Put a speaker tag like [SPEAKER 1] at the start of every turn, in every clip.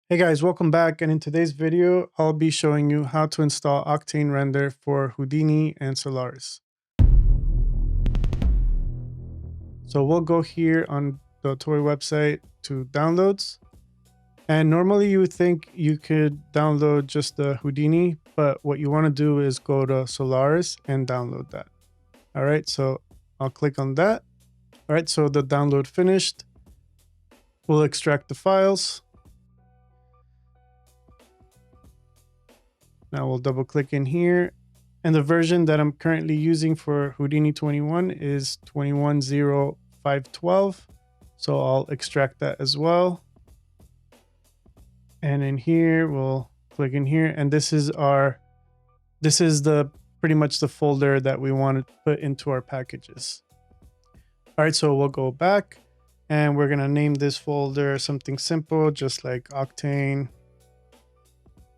[SPEAKER 1] Hey guys, welcome back, and in today's video I'll be showing you how to install Octane Render for Houdini and Solaris. So we'll go here on the Toy website to downloads, and normally you would think you could download just the Houdini, but what you want to do is go to Solaris and download that. Alright, so I'll click on that. Alright, so the download finished. We'll extract the files. Now we'll double click in here, and the version that I'm currently using for Houdini 21 is 21.0512. So I'll extract that as well. And in here, we'll click in here, and this is the pretty much the folder that we want to put into our packages. All right, so we'll go back and we're going to name this folder something simple, just like Octane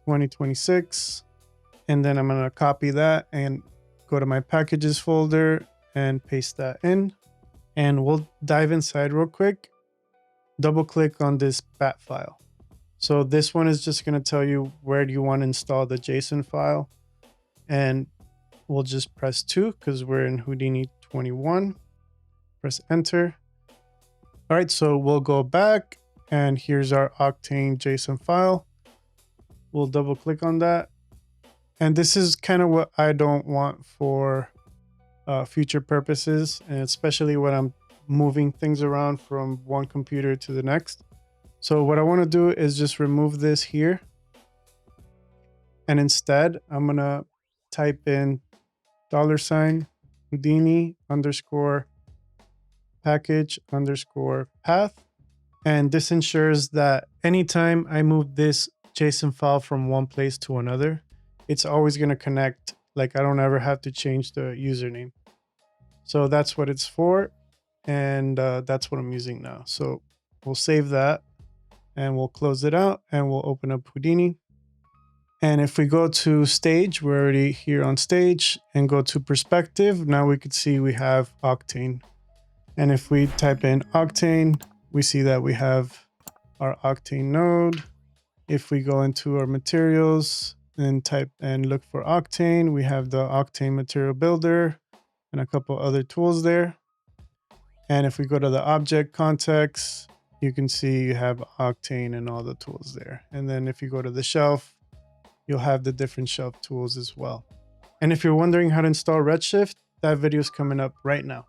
[SPEAKER 1] 2026. And then I'm going to copy that and go to my packages folder and paste that in. And we'll dive inside real quick. Double click on this bat file. So this one is just going to tell you where do you want to install the JSON file. And we'll just press 2 because we're in Houdini 21. Press enter. All right, so we'll go back and here's our Octane JSON file. We'll double click on that. And this is kind of what I don't want for future purposes, and especially when I'm moving things around from one computer to the next. So what I want to do is just remove this here. And instead, I'm going to type in $Houdini _ package _ path. And this ensures that anytime I move this JSON file from one place to another, it's always going to connect. Like I don't ever have to change the username. So that's what it's for. And that's what I'm using now. So we'll save that and we'll close it out and we'll open up Houdini. And if we go to stage, we're already here on stage, and go to perspective. Now we could see we have Octane. And if we type in Octane, we see that we have our Octane node. If we go into our materials and type and look for Octane, we have the Octane material builder and a couple other tools there. And if we go to the object context, you can see you have Octane and all the tools there. And then if you go to the shelf, you'll have the different shelf tools as well. And if you're wondering how to install Redshift, that video is coming up right now.